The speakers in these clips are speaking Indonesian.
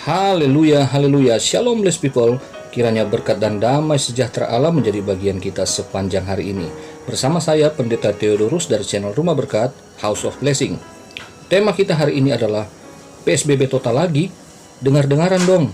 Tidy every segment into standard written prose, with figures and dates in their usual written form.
Haleluya, haleluya. Shalom blessed people. Kiranya berkat dan damai sejahtera Allah menjadi bagian kita sepanjang hari ini. Bersama saya Pendeta Theodorus dari channel Rumah Berkat, House of Blessing. Tema kita hari ini adalah PSBB total lagi. Dengar-dengaran dong.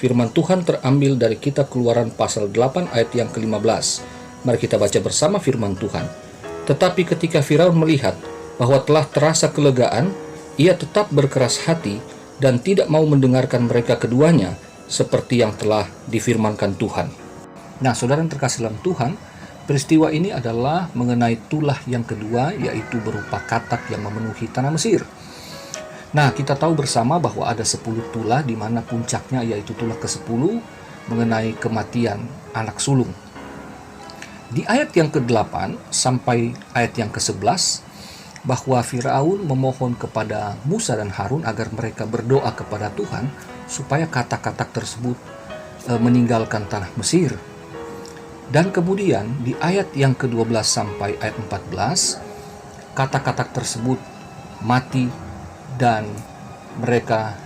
Firman Tuhan terambil dari kitab Keluaran pasal 8 ayat yang ke-15. Mari kita baca bersama firman Tuhan. Tetapi ketika Firaun melihat bahwa telah terasa kelegaan, ia tetap berkeras hati dan tidak mau mendengarkan mereka keduanya seperti yang telah difirmankan Tuhan. Nah, saudara yang terkasih dalam Tuhan, peristiwa ini adalah mengenai tulah yang kedua, yaitu berupa katak yang memenuhi tanah Mesir. Nah, kita tahu bersama bahwa ada 10 tulah, di mana puncaknya yaitu tulah ke-10 mengenai kematian anak sulung. Di ayat yang ke-8 sampai ayat yang ke-11, bahwa Firaun memohon kepada Musa dan Harun agar mereka berdoa kepada Tuhan supaya katak-katak tersebut meninggalkan tanah Mesir. Dan kemudian di ayat yang ke-12 sampai ayat 14, katak-katak tersebut mati dan mereka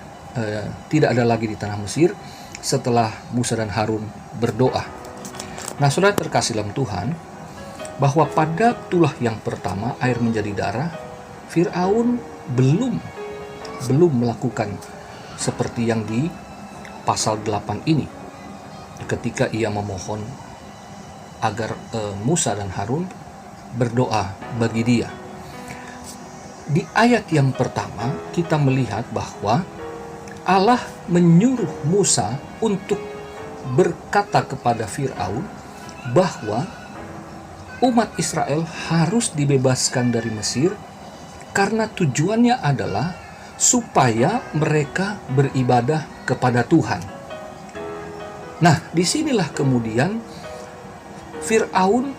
tidak ada lagi di tanah Mesir setelah Musa dan Harun berdoa. Nah, saudara terkasih dalam Tuhan, bahwa pada tulah yang pertama air menjadi darah, Firaun belum melakukan seperti yang di pasal 8 ini ketika ia memohon agar Musa dan Harun berdoa bagi dia. Di ayat yang pertama kita melihat bahwa Allah menyuruh Musa untuk berkata kepada Firaun bahwa umat Israel harus dibebaskan dari Mesir karena tujuannya adalah supaya mereka beribadah kepada Tuhan. Nah, disinilah kemudian Firaun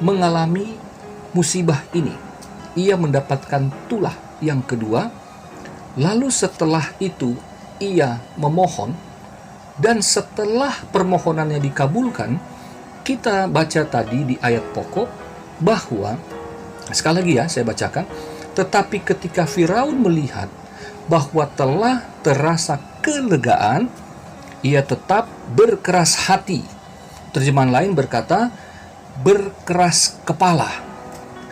mengalami musibah ini. Ia mendapatkan tulah yang kedua, lalu setelah itu ia memohon, dan setelah permohonannya dikabulkan, kita baca tadi di ayat pokok bahwa, sekali lagi ya saya bacakan, tetapi ketika Firaun melihat bahwa telah terasa kelegaan, ia tetap berkeras hati. Terjemahan lain berkata, berkeras kepala,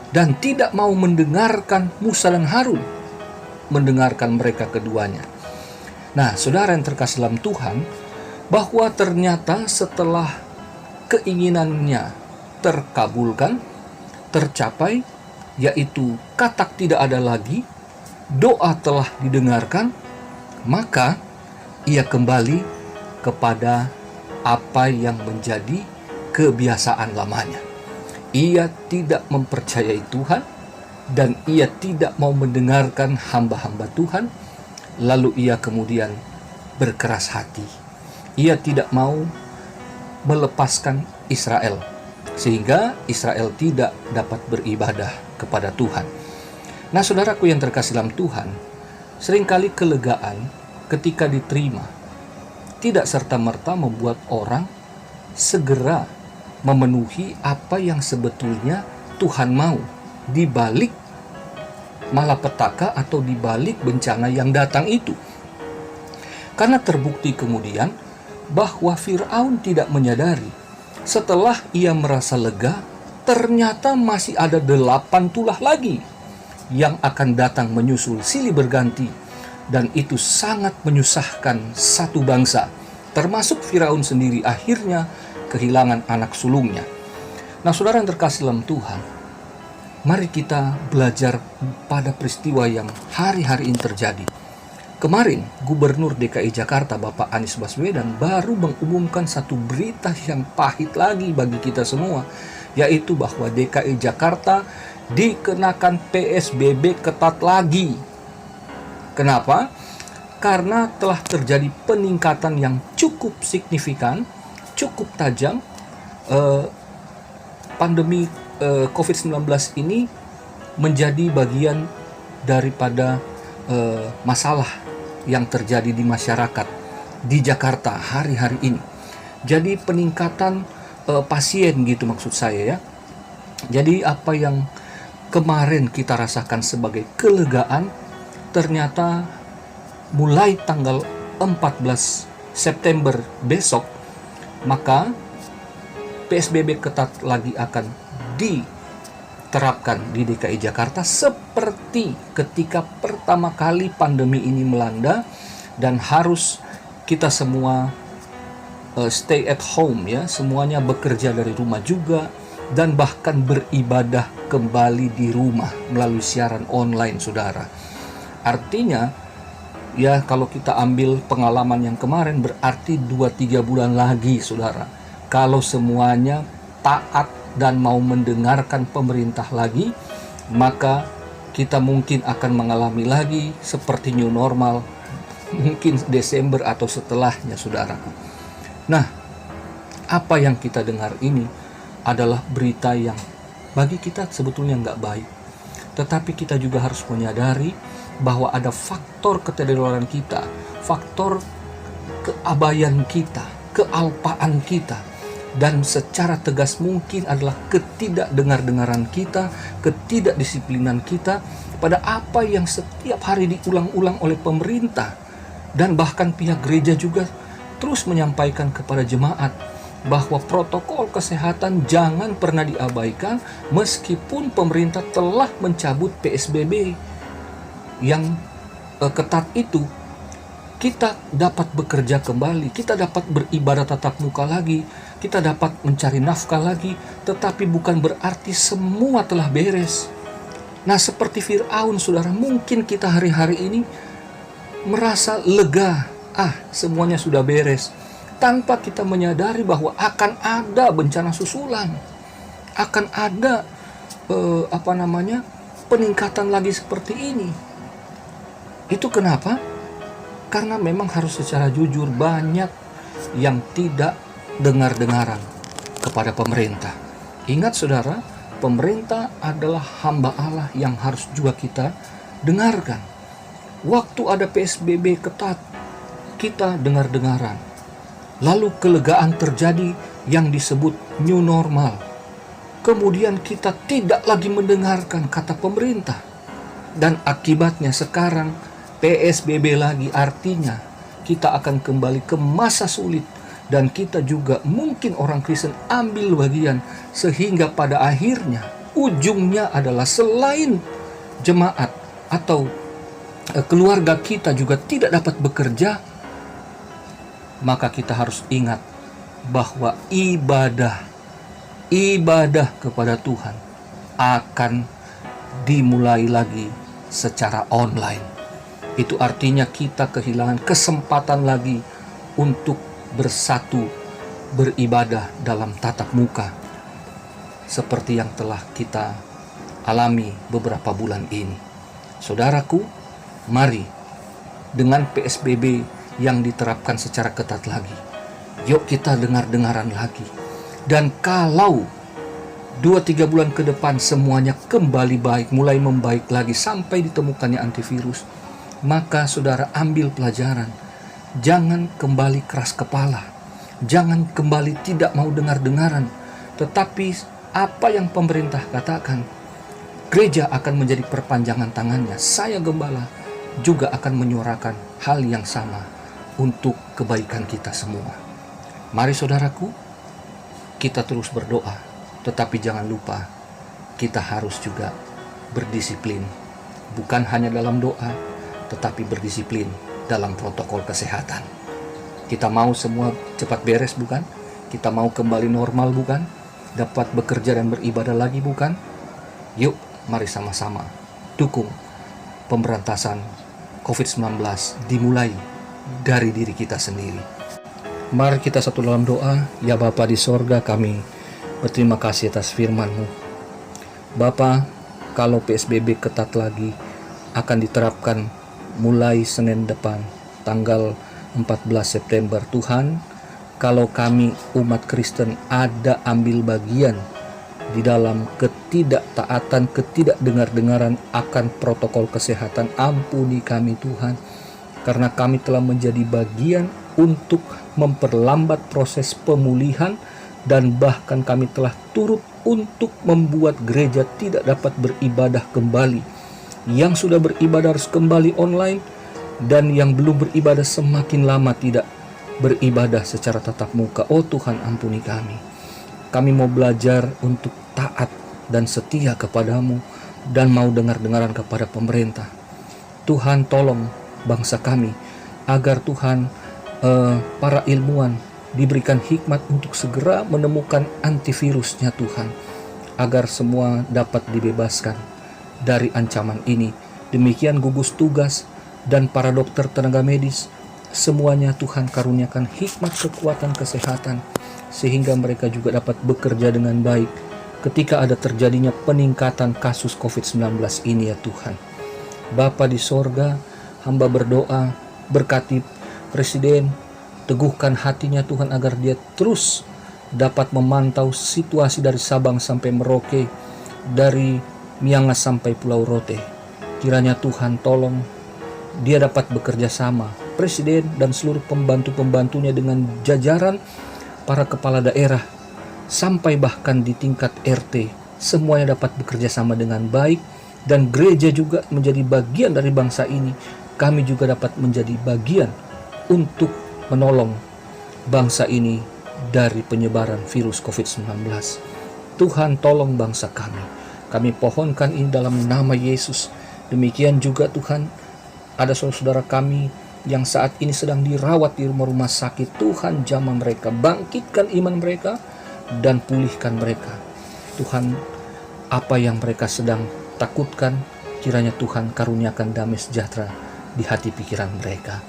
dan tidak mau mendengarkan Musa dan Harun, mendengarkan mereka keduanya. Nah, saudara yang terkasih dalam Tuhan, bahwa ternyata setelah keinginannya terkabulkan, tercapai, yaitu katak tidak ada lagi, doa telah didengarkan, maka ia kembali kepada apa yang menjadi kebiasaan lamanya. Ia tidak mempercayai Tuhan dan ia tidak mau mendengarkan hamba-hamba Tuhan, lalu ia kemudian berkeras hati. Ia tidak mau melepaskan Israel, sehingga Israel tidak dapat beribadah kepada Tuhan. Nah, saudaraku yang terkasih dalam Tuhan, seringkali kelegaan ketika diterima tidak serta-merta membuat orang segera memenuhi apa yang sebetulnya Tuhan mau di balik malapetaka atau di balik bencana yang datang itu. Karena terbukti kemudian bahwa Firaun tidak menyadari setelah ia merasa lega, ternyata masih ada 8 tulah lagi yang akan datang menyusul silih berganti, dan itu sangat menyusahkan satu bangsa, termasuk Firaun sendiri akhirnya kehilangan anak sulungnya. Nah, saudara yang terkasih dalam Tuhan, mari kita belajar pada peristiwa yang hari-hari ini terjadi. Kemarin, Gubernur DKI Jakarta Bapak Anies Baswedan baru mengumumkan satu berita yang pahit lagi bagi kita semua, yaitu bahwa DKI Jakarta dikenakan PSBB ketat lagi. Kenapa? Karena telah terjadi peningkatan yang cukup signifikan, cukup tajam. Pandemi COVID-19 ini menjadi bagian daripada masalah yang terjadi di masyarakat di Jakarta hari-hari ini. Jadi peningkatan pasien gitu maksud saya ya. Jadi apa yang kemarin kita rasakan sebagai kelegaan, ternyata mulai tanggal 14 September besok, maka PSBB ketat lagi akan diterapkan di DKI Jakarta seperti ketika pertama kali pandemi ini melanda, dan harus kita semua stay at home ya, semuanya bekerja dari rumah juga, dan bahkan beribadah kembali di rumah melalui siaran online, saudara. Artinya ya, kalau kita ambil pengalaman yang kemarin, berarti 2-3 bulan lagi, saudara, kalau semuanya taat dan mau mendengarkan pemerintah lagi, maka kita mungkin akan mengalami lagi seperti new normal, mungkin Desember atau setelahnya, saudara. Nah, apa yang kita dengar ini adalah berita yang bagi kita sebetulnya nggak baik. Tetapi kita juga harus menyadari bahwa ada faktor ketidakloyalan kita, faktor keabayan kita, kealpaan kita, dan secara tegas mungkin adalah ketidakdengar-dengaran kita, ketidakdisiplinan kita pada apa yang setiap hari diulang-ulang oleh pemerintah, dan bahkan pihak gereja juga terus menyampaikan kepada jemaat bahwa protokol kesehatan jangan pernah diabaikan meskipun pemerintah telah mencabut PSBB yang ketat itu. Kita dapat bekerja kembali, kita dapat beribadah tatap muka lagi, kita dapat mencari nafkah lagi, tetapi bukan berarti semua telah beres. Nah, seperti Firaun, saudara, mungkin kita hari-hari ini merasa lega, semuanya sudah beres, tanpa kita menyadari bahwa akan ada bencana susulan, akan ada peningkatan lagi seperti ini. Itu kenapa? Karena memang harus secara jujur banyak yang tidak dengar-dengaran kepada pemerintah. Ingat, saudara, pemerintah adalah hamba Allah yang harus juga kita dengarkan. Waktu ada PSBB ketat, kita dengar-dengaran. Lalu kelegaan terjadi yang disebut new normal. Kemudian kita tidak lagi mendengarkan kata pemerintah. Dan akibatnya sekarang PSBB lagi, artinya kita akan kembali ke masa sulit. Dan kita juga mungkin orang Kristen ambil bagian, sehingga pada akhirnya ujungnya adalah selain jemaat atau keluarga kita juga tidak dapat bekerja, maka kita harus ingat bahwa ibadah kepada Tuhan akan dimulai lagi secara online. Itu artinya kita kehilangan kesempatan lagi untuk bersatu beribadah dalam tatap muka seperti yang telah kita alami beberapa bulan ini. Saudaraku, mari dengan PSBB yang diterapkan secara ketat lagi, yuk kita dengar-dengaran lagi. Dan kalau 2-3 bulan ke depan semuanya kembali baik, mulai membaik lagi sampai ditemukannya antivirus, maka saudara ambil pelajaran. Jangan kembali keras kepala, jangan kembali tidak mau dengar-dengaran, tetapi apa yang pemerintah katakan, gereja akan menjadi perpanjangan tangannya. Saya gembala juga akan menyuarakan hal yang sama untuk kebaikan kita semua. Mari saudaraku, kita terus berdoa, tetapi jangan lupa kita harus juga berdisiplin, bukan hanya dalam doa, tetapi berdisiplin dalam protokol kesehatan. Kita mau semua cepat beres, bukan? Kita mau kembali normal, bukan? Dapat bekerja dan beribadah lagi, bukan? Yuk, mari sama-sama dukung pemberantasan COVID-19 dimulai dari diri kita sendiri. Mari kita satu dalam doa. Ya Bapa di sorga, kami berterima kasih atas firman-Mu. Bapa, kalau PSBB ketat lagi akan diterapkan mulai Senin depan, tanggal 14 September, Tuhan, kalau kami umat Kristen ada ambil bagian di dalam ketidaktaatan, ketidakdengar-dengaran akan protokol kesehatan, ampuni kami Tuhan, karena kami telah menjadi bagian untuk memperlambat proses pemulihan, dan bahkan kami telah turut untuk membuat gereja tidak dapat beribadah kembali. Yang sudah beribadah harus kembali online, dan yang belum beribadah semakin lama tidak beribadah secara tatap muka. Oh Tuhan, ampuni kami. Kami mau belajar untuk taat dan setia kepadamu dan mau dengar-dengaran kepada pemerintah. Tuhan, tolong bangsa kami agar Tuhan para ilmuwan diberikan hikmat untuk segera menemukan antivirusnya Tuhan, agar semua dapat dibebaskan dari ancaman ini. Demikian gugus tugas dan para dokter tenaga medis, semuanya Tuhan karuniakan hikmat, kekuatan, kesehatan, sehingga mereka juga dapat bekerja dengan baik ketika ada terjadinya peningkatan kasus COVID-19 ini ya Tuhan. Bapa di sorga, hamba berdoa, berkati Presiden, teguhkan hatinya Tuhan agar dia terus dapat memantau situasi dari Sabang sampai Merauke, dari Miangas sampai Pulau Rote. Kiranya Tuhan tolong dia dapat bekerja sama, Presiden dan seluruh pembantu-pembantunya dengan jajaran para kepala daerah, sampai bahkan di tingkat RT, semuanya dapat bekerja sama dengan baik, dan gereja juga menjadi bagian dari bangsa ini. Kami juga dapat menjadi bagian untuk menolong bangsa ini dari penyebaran virus COVID-19. Tuhan, tolong bangsa kami. Kami pohonkan ini dalam nama Yesus. Demikian juga Tuhan, ada saudara-saudara kami yang saat ini sedang dirawat di rumah-rumah sakit. Tuhan, jamah mereka, bangkitkan iman mereka dan pulihkan mereka. Tuhan, apa yang mereka sedang takutkan, kiranya Tuhan karuniakan damai sejahtera di hati pikiran mereka.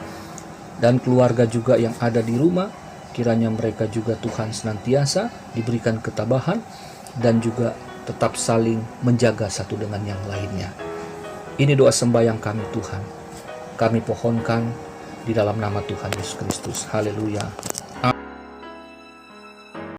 Dan keluarga juga yang ada di rumah, kiranya mereka juga Tuhan senantiasa diberikan ketabahan dan juga tetap saling menjaga satu dengan yang lainnya. Ini doa sembahyang kami Tuhan. Kami pohonkan di dalam nama Tuhan Yesus Kristus. Haleluya.